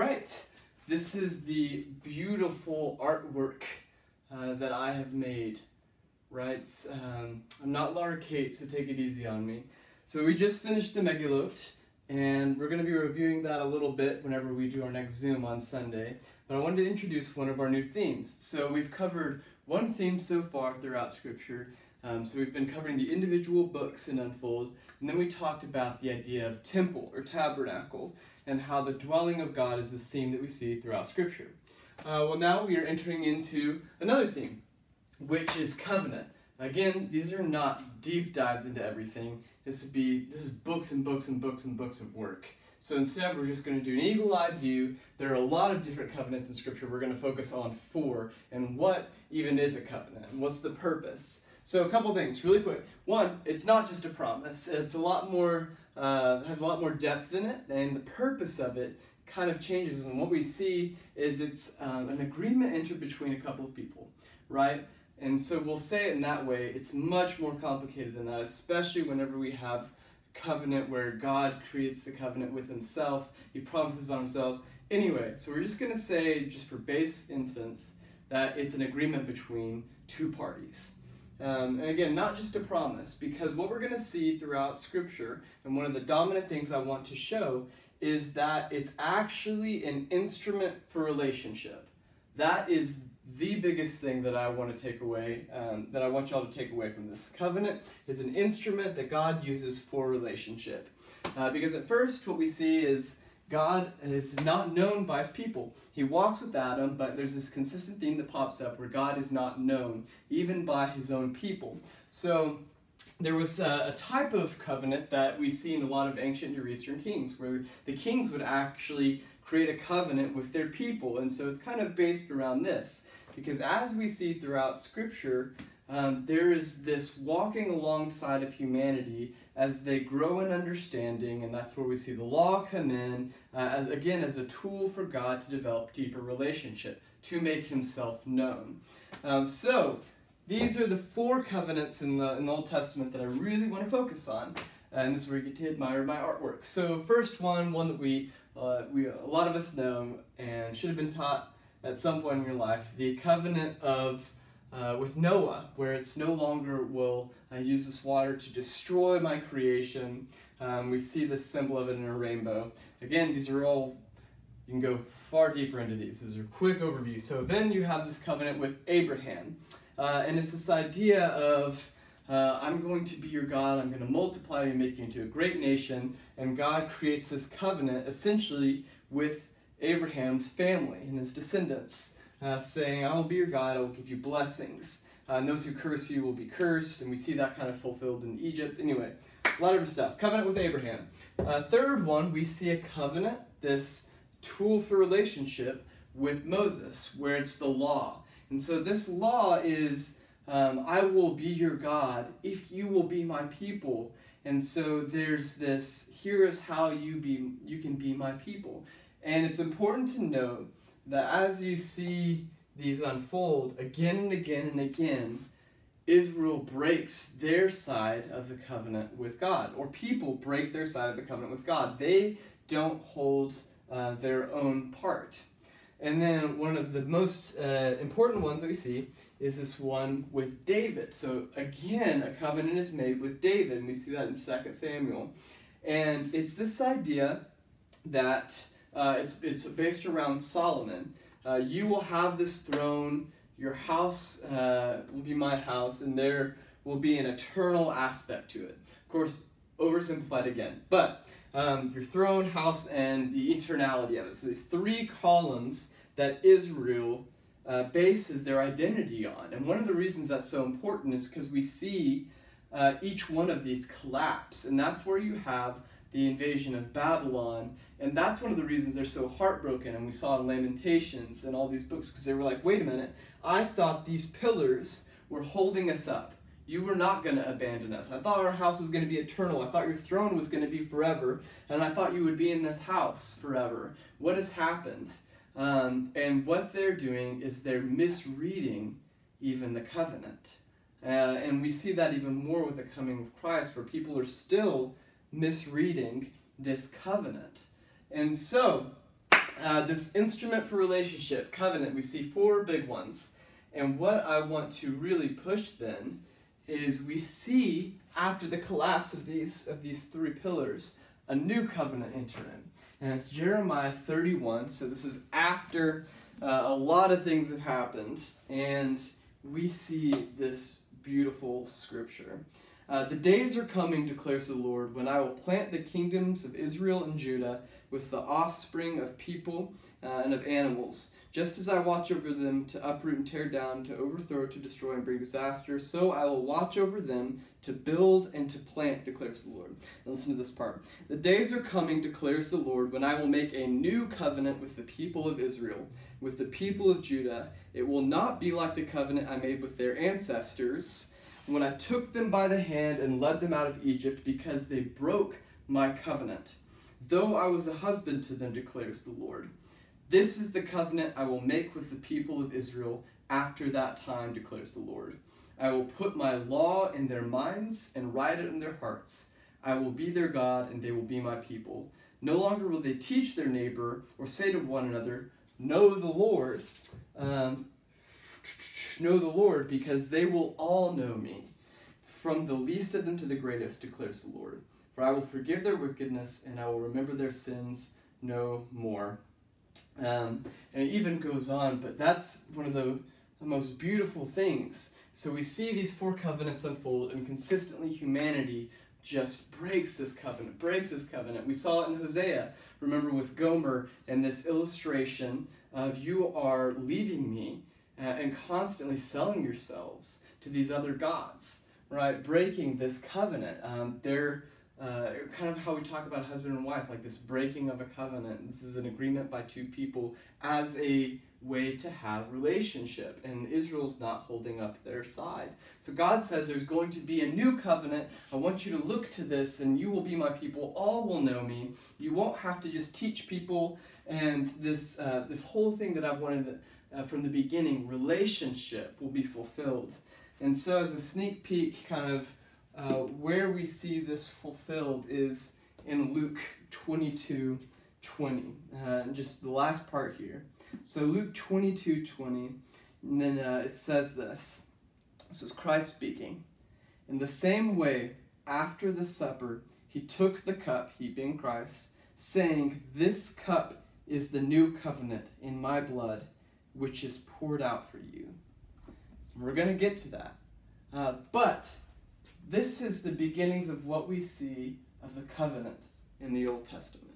right, this is the beautiful artwork that I have made, right? I'm not Laura Kate, so take it easy on me. So we just finished the Megillot, and we're going to be reviewing that a little bit whenever we do our next Zoom on Sunday. But I wanted to introduce one of our new themes. So we've covered one theme so far throughout Scripture. So we've been covering the individual books in Unfold, and then we talked about the idea of temple or tabernacle, and how the dwelling of God is this theme that we see throughout Scripture. Well, now we are entering into another theme, which is covenant. Again, these are not deep dives into everything. This is books and books and books and books of work. So instead, we're just going to do an eagle-eyed view. There are a lot of different covenants in Scripture. We're going to focus on 4, and what even is a covenant, and what's the purpose. So a couple things, really quick. One, it's not just a promise. It's a lot more, has a lot more depth in it, and the purpose of it kind of changes. And what we see is it's an agreement entered between a couple of people, right? And so we'll say it in that way. It's much more complicated than that, especially whenever we have covenant where God creates the covenant with himself. He promises on himself. Anyway, so we're just going to say, just for base instance, that it's an agreement between 2 parties. And again, not just a promise, because what we're going to see throughout Scripture, and one of the dominant things I want to show, is that it's actually an instrument for relationship. That is the biggest thing that I want to take away, that I want y'all to take away from this. Covenant is an instrument that God uses for relationship. Because at first, what we see is God is not known by his people. He walks with Adam, but there's this consistent theme that pops up where God is not known, even by his own people. So there was a type of covenant that we see in a lot of ancient Near Eastern kings, where the kings would actually create a covenant with their people. And so it's kind of based around this. Because as we see throughout Scripture, there is this walking alongside of humanity as they grow in understanding, and that's where we see the law come in, as a tool for God to develop deeper relationship, to make himself known. So these are the 4 covenants in the Old Testament that I really want to focus on, and this is where you get to admire my artwork. So first one that we a lot of us know and should have been taught at some point in your life, the covenant of with Noah, where it's no longer will use this water to destroy my creation. We see the symbol of it in a rainbow. Again, these are all, you can go far deeper into these. These are quick overview. So then you have this covenant with Abraham. And it's this idea of, I'm going to be your God, I'm going to multiply you, make you into a great nation. And God creates this covenant essentially with Abraham's family and his descendants. Saying, I will be your God, I will give you blessings. And those who curse you will be cursed. And we see that kind of fulfilled in Egypt. Anyway, a lot of stuff. Covenant with Abraham. Third one, we see a covenant, this tool for relationship with Moses, where it's the law. And so this law is, I will be your God if you will be my people. And so there's this, here is how you can be my people. And it's important to note that as you see these unfold again and again and again, Israel breaks their side of the covenant with God, or people break their side of the covenant with God. They don't hold their own part. And then one of the most important ones that we see is this one with David. So again, a covenant is made with David, and we see that in 2 Samuel. And it's this idea that it's based around Solomon. You will have this throne, your house will be my house, and there will be an eternal aspect to it. Of course, oversimplified again, but your throne, house, and the eternality of it. So these 3 columns that Israel bases their identity on. And one of the reasons that's so important is because we see each one of these collapse, and that's where you have the invasion of Babylon. And that's one of the reasons they're so heartbroken. And we saw in Lamentations and all these books, because they were like, wait a minute, I thought these pillars were holding us up. You were not going to abandon us. I thought our house was going to be eternal. I thought your throne was going to be forever. And I thought you would be in this house forever. What has happened? And what they're doing is they're misreading even the covenant. And we see that even more with the coming of Christ, where people are still misreading this covenant. And so, This instrument for relationship, covenant, we see 4 big ones. And what I want to really push then is we see, after the collapse of these 3 pillars, a new covenant enter in. And it's Jeremiah 31, so this is after a lot of things have happened, and we see this beautiful scripture. The days are coming, declares the Lord, when I will plant the kingdoms of Israel and Judah with the offspring of people and of animals. Just as I watch over them to uproot and tear down, to overthrow, to destroy, and bring disaster, so I will watch over them to build and to plant, declares the Lord. And listen to this part. The days are coming, declares the Lord, when I will make a new covenant with the people of Israel, with the people of Judah. It will not be like the covenant I made with their ancestors, when I took them by the hand and led them out of Egypt, because they broke my covenant, though I was a husband to them, declares the Lord. This is the covenant I will make with the people of Israel after that time, declares the Lord. I will put my law in their minds and write it in their hearts. I will be their God, and they will be my people. No longer will they teach their neighbor or say to one another, know the Lord, because they will all know me, from the least of them to the greatest, declares the Lord. For I will forgive their wickedness, and I will remember their sins no more. And it even goes on, but that's one of the most beautiful things. So we see these 4 covenants unfold, and consistently humanity just breaks this covenant. We saw it in Hosea, remember, with Gomer, and this illustration of you are leaving me and constantly selling yourselves to these other gods, right? Breaking this covenant. They're kind of how we talk about husband and wife, like this breaking of a covenant. This is an agreement by 2 people as a way to have relationship, and Israel's not holding up their side. So God says there's going to be a new covenant. I want you to look to this, and you will be my people. All will know me. You won't have to just teach people, and this whole thing that I've wanted from the beginning, relationship, will be fulfilled. And so as a sneak peek, kind of where we see this fulfilled is in Luke 22:20, just the last part here. So Luke 22:20, and then it says this. This is Christ speaking. In the same way, after the supper, he took the cup, he being Christ, saying, this cup is the new covenant in my blood, which is poured out for you. We're going to get to that. But this is the beginnings of what we see of the covenant in the Old Testament.